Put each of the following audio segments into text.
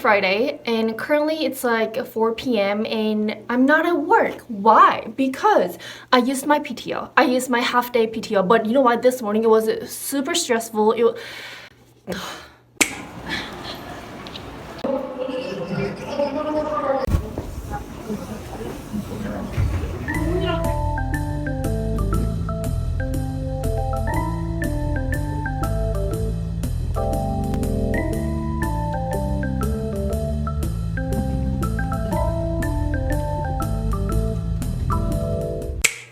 Friday and currently it's like 4 p.m. and I'm not at work. Why? Because I used my PTO. I used my half-day PTO. But you know what? This morning it was super stressful.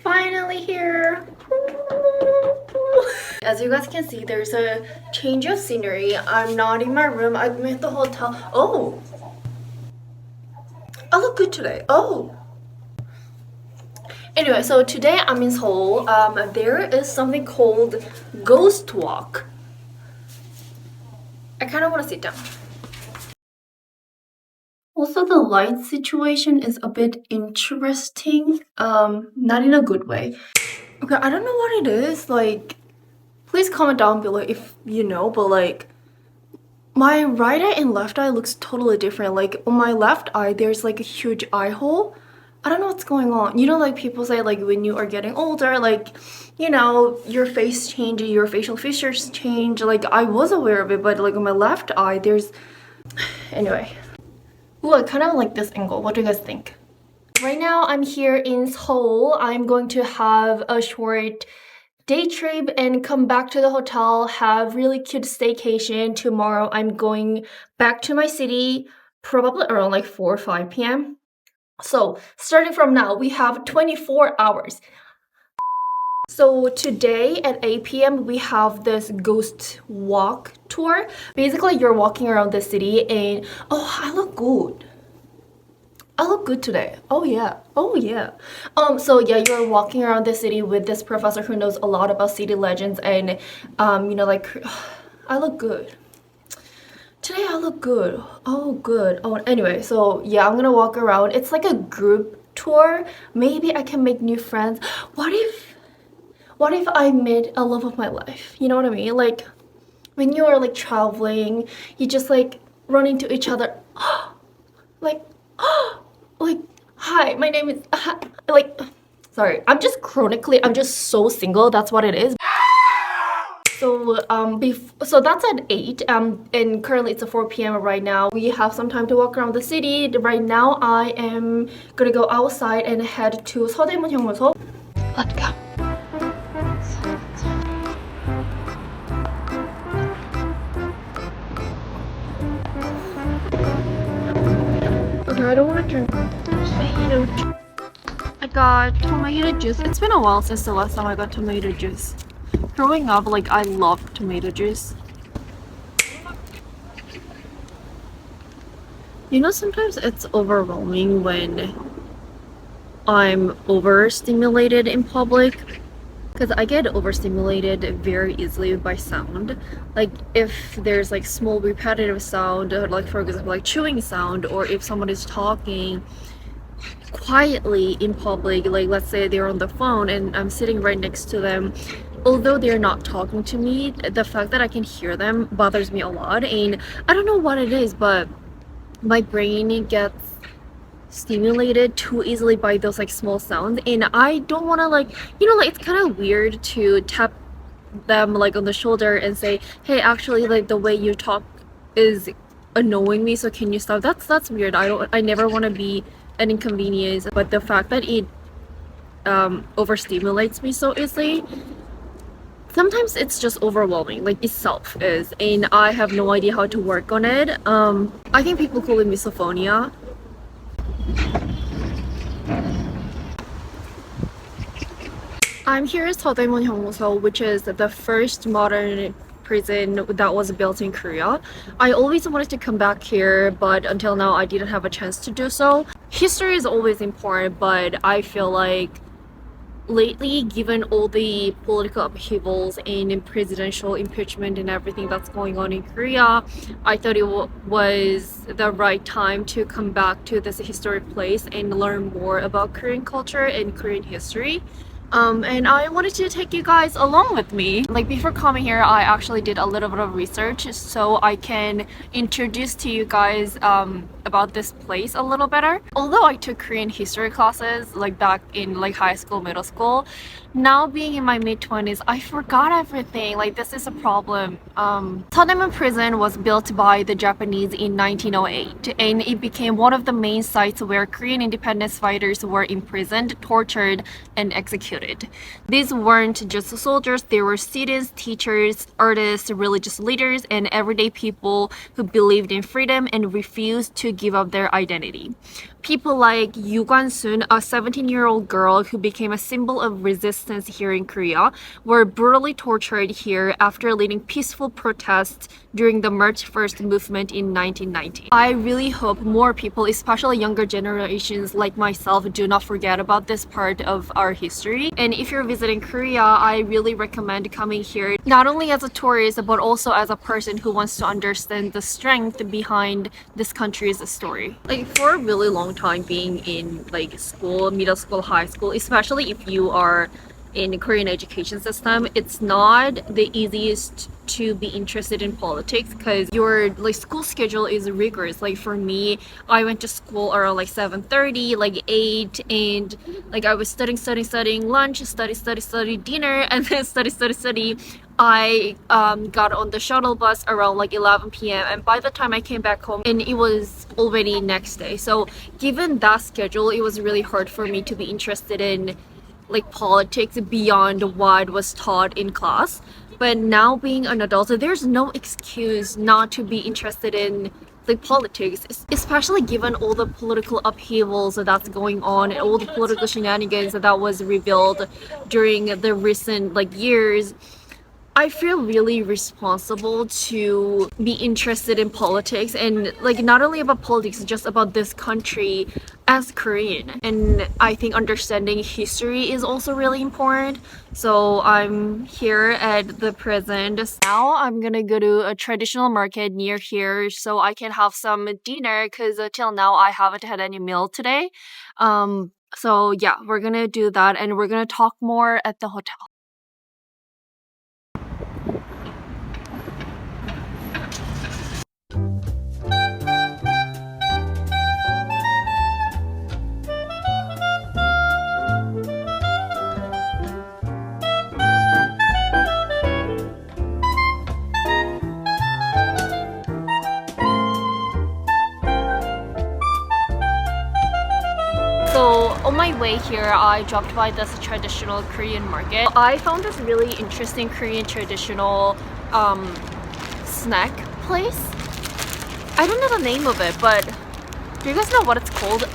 Finally here. As you guys can see, there's a change of scenery. I'm not in my room. I'm at the hotel. Oh, I look good today. Oh. Anyway, so today I'm in Seoul. There is something called Ghost Walk. I kind of want to sit down. Also, the light situation is a bit interesting. Not in a good way. Okay, I don't know what it is. Like, please comment down below if you know, but like, my right eye and left eye looks totally different. Like, on my left eye, there's like a huge eye hole. I don't know what's going on. You know, like people say like when you are getting older, like, you know, your face changes, your facial features change. Like, I was aware of it, but like on my left eye, there's... Anyway. Ooh, I kind of like this angle. What do you guys think? Right now, I'm here in Seoul. I'm going to have a short day trip and come back to the hotel, have really cute staycation. Tomorrow, I'm going back to my city, probably around like 4 or 5 p.m. So starting from now, we have 24 hours. So today at 8 p.m. we have this ghost walk tour. Basically, you're walking around the city and oh, I look good. I look good today. Oh yeah. Oh yeah. So yeah, you're walking around the city with this professor who knows a lot about city legends and you know, like I look good. Today I look good. Oh, good. Oh, anyway, so yeah, I'm gonna walk around. It's like a group tour. Maybe I can make new friends. What if I met a love of my life? You know what I mean? Like when you are like traveling, you just like run into each other. like, like, hi, my name is like, sorry, I'm just so single. That's what it is. So so that's at 8 and currently it's a 4 p.m. right now. We have some time to walk around the city. Right now I am gonna go outside and head to Seodaemun Prison. Let's go. Okay, I don't want to drink tomato juice. I got tomato juice. It's been a while since the last time I got tomato juice. Growing up, like, I loved tomato juice. You know, sometimes it's overwhelming when I'm overstimulated in public. Because I get overstimulated very easily by sound. Like, if there's, like, small repetitive sound, or, like, for example, like, chewing sound, or if someone is talking quietly in public, like, let's say they're on the phone and I'm sitting right next to them, although they're not talking to me, the fact that I can hear them bothers me a lot. And I don't know what it is, but my brain gets stimulated too easily by those like small sounds, and I don't want to, like, you know, like it's kind of weird to tap them like on the shoulder and say, hey, actually, like the way you talk is annoying me, so can you stop? That's weird. I never want to be an inconvenience, but the fact that it overstimulates me so easily, sometimes it's just overwhelming, like itself is, and I have no idea how to work on it. I think people call it misophonia. I'm here at Seodaemun, which is the first modern prison that was built in Korea. I always wanted to come back here, but until now I didn't have a chance to do so. History is always important, but I feel like lately, given all the political upheavals and presidential impeachment and everything that's going on in Korea, I thought it was the right time to come back to this historic place and learn more about Korean culture and Korean history. And I wanted to take you guys along with me. Like before coming here, I actually did a little bit of research so I can introduce to you guys about this place a little better. Although I took Korean history classes like back in like high school, middle school, now being in my mid-20s, I forgot everything. Like this is a problem. Seodaemun Prison was built by the Japanese in 1908 and it became one of the main sites where Korean independence fighters were imprisoned, tortured, and executed. These weren't just soldiers, they were students, teachers, artists, religious leaders, and everyday people who believed in freedom and refused to give up their identity. People like Yu Kwan-soon, a 17-year-old girl who became a symbol of resistance here in Korea, were brutally tortured here after leading peaceful protests during the March 1st movement in 1990. I really hope more people, especially younger generations like myself, do not forget about this part of our history. And if you're visiting Korea, I really recommend coming here, not only as a tourist, but also as a person who wants to understand the strength behind this country's story. Like for a really long time being in like school, middle school, high school, especially if you are in Korean education system, it's not the easiest to be interested in politics because your like school schedule is rigorous. Like for me, I went to school around like 7:30, like 8, and like I was studying, lunch, study, dinner, and then study. I got on the shuttle bus around like 11 p.m. and by the time I came back home and it was already next day. So given that schedule, it was really hard for me to be interested in like politics beyond what was taught in class. But now being an adult, there's no excuse not to be interested in like politics, especially given all the political upheavals that's going on and all the political shenanigans that was revealed during the recent like years. I feel really responsible to be interested in politics and like not only about politics, just about this country as Korean. And I think understanding history is also really important. So I'm here at the prison. Now I'm gonna go to a traditional market near here so I can have some dinner because till now I haven't had any meal today. So yeah, we're gonna do that and we're gonna talk more at the hotel. So on my way here, I dropped by this traditional Korean market. I found this really interesting Korean traditional snack place. I don't know the name of it, but do you guys know what it's called?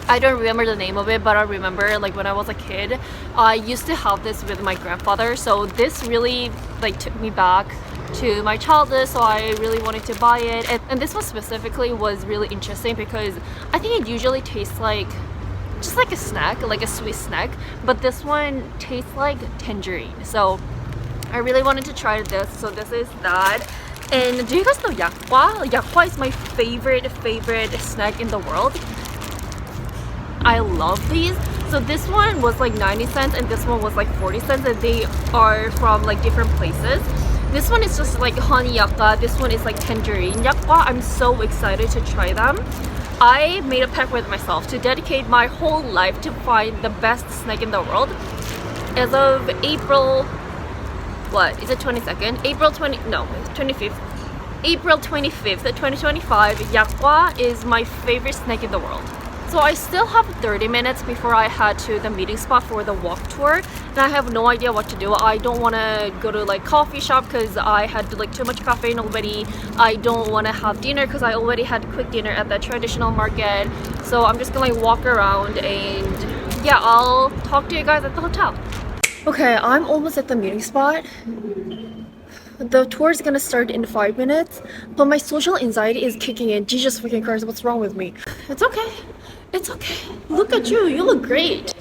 I don't remember the name of it, but I remember like when I was a kid, I used to have this with my grandfather. So this really like took me back to my childhood, so I really wanted to buy it. And this one specifically was really interesting because I think it usually tastes like just like a snack, like a sweet snack, but this one tastes like tangerine. So I really wanted to try this. So this is that. And do you guys know yakgwa? Yakgwa is my favorite snack in the world. I love these. So this one was like 90 cents and this one was like 40 cents and they are from like different places. This one is just like honey yakgwa. This one is like tangerine yakgwa. I'm so excited to try them. I made a pact with myself to dedicate my whole life to find the best snack in the world. As of April, what is it, 22nd? April 25th. April 25th, 2025, yakgwa is my favorite snack in the world. So I still have 30 minutes before I head to the meeting spot for the walk tour and I have no idea what to do. I don't want to go to like coffee shop because I had like too much caffeine already. I don't want to have dinner because I already had quick dinner at the traditional market. So I'm just gonna like walk around and yeah, I'll talk to you guys at the hotel. Okay, I'm almost at the meeting spot. The tour is gonna start in 5 minutes, but my social anxiety is kicking in. Jesus freaking Christ, what's wrong with me? It's okay. It's okay. Look at you. You look great.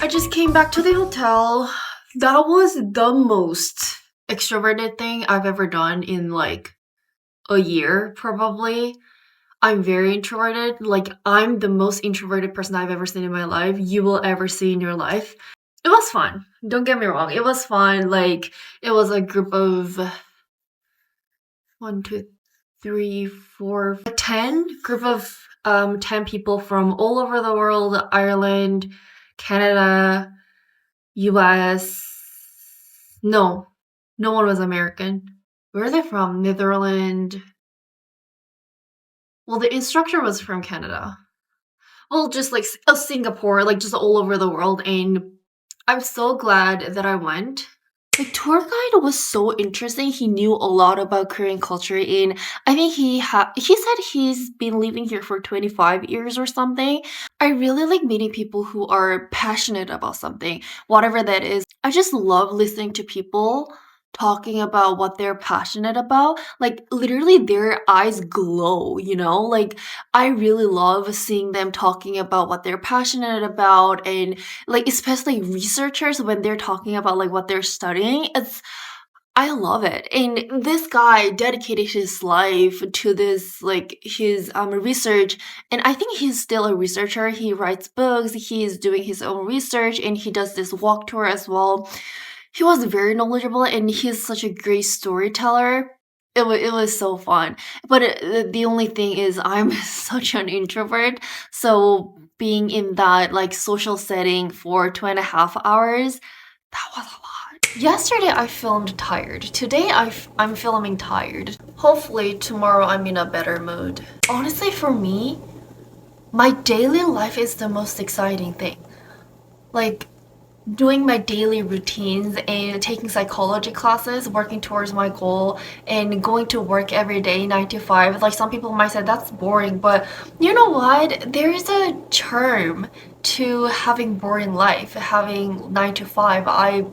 I just came back to the hotel. That was the most extroverted thing I've ever done in like a year, probably. I'm very introverted. Like, I'm the most introverted person I've ever seen in my life, you will ever see in your life. It was fun. Don't get me wrong. It was fun. Like, it was a group of one, two, three, four, 10 group of 10 people from all over the world, Ireland, Canada, US. No, no one was American. Where are they from? Netherlands. Well, the instructor was from Canada. Well, just like Singapore, like just all over the world. And I'm so glad that I went. The tour guide was so interesting. He knew a lot about Korean culture, and I think he said he's been living here for 25 years or something. I really like meeting people who are passionate about something, whatever that is. I just love listening to people talking about what they're passionate about. Like literally their eyes glow, you know? Like I really love seeing them talking about what they're passionate about, and like especially researchers when they're talking about like what they're studying. I love it. And this guy dedicated his life to this, like his research. And I think he's still a researcher. He writes books, he's doing his own research, and he does this walk tour as well. He was very knowledgeable, and he's such a great storyteller. It was so fun. But the only thing is, I'm such an introvert. So being in that like social setting for 2.5 hours, that was a lot. Yesterday I filmed tired. Today I'm filming tired. Hopefully tomorrow I'm in a better mood. Honestly, for me, my daily life is the most exciting thing. Like doing my daily routines and taking psychology classes, working towards my goal, and going to work every day 9 to 5. Like some people might say that's boring, but you know what? There is a charm to having boring life, having 9 to 5. I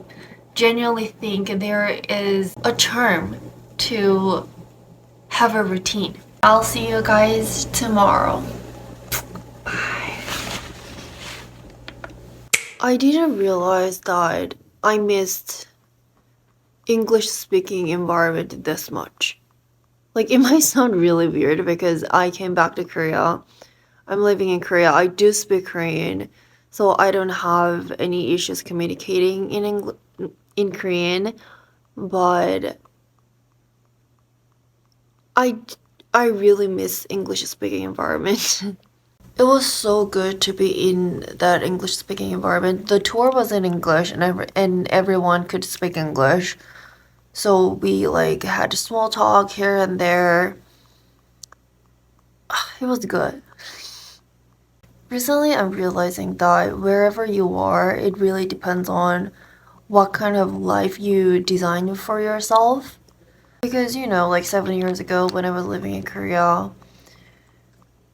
genuinely think there is a charm to have a routine. I'll see you guys tomorrow. I didn't realize that I missed English speaking environment this much. Like it might sound really weird because I came back to Korea. I'm living in Korea. I do speak Korean, so I don't have any issues communicating in Korean, but I I really miss English speaking environment. It was so good to be in that English speaking environment. The tour was in English, and everyone could speak English. So we like had small talk here and there. It was good. Recently, I'm realizing that wherever you are, it really depends on what kind of life you design for yourself. Because, you know, like 7 years ago when I was living in Korea,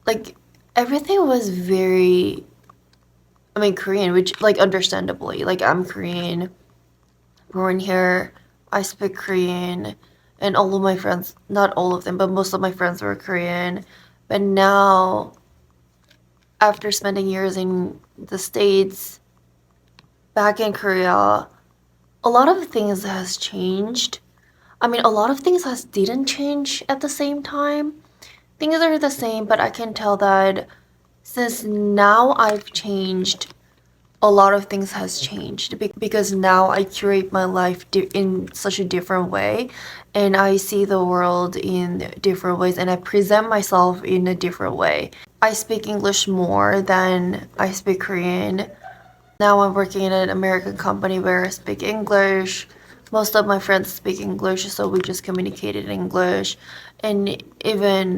like everything was very, I mean, Korean, which like understandably, like I'm Korean, born here, I speak Korean, and all of my friends, not all of them, but most of my friends were Korean. But now, after spending years in the States, back in Korea, a lot of things has changed. I mean, a lot of things has didn't change at the same time. Things are the same, but I can tell that since now I've changed, a lot of things has changed because now I curate my life in such a different way, and I see the world in different ways, and I present myself in a different way. I speak English more than I speak Korean. Now I'm working in an American company where I speak English. Most of my friends speak English, so we just communicate in English. And even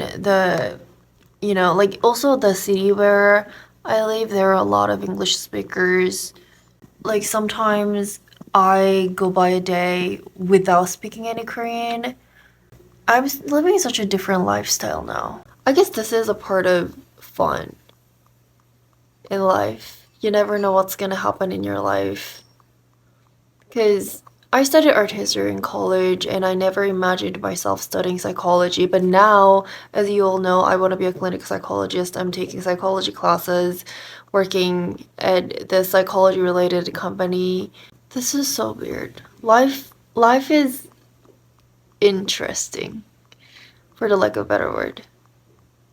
like also the city where I live, there are a lot of English speakers. Like sometimes I go by a day without speaking any Korean. I'm living such a different lifestyle now. I guess this is a part of fun in life. You never know what's gonna happen in your life. Because I studied art history in college and I never imagined myself studying psychology, but now, as you all know, I want to be a clinical psychologist. I'm taking psychology classes, working at the psychology related company. This is so weird. Life is interesting, for the lack of a better word.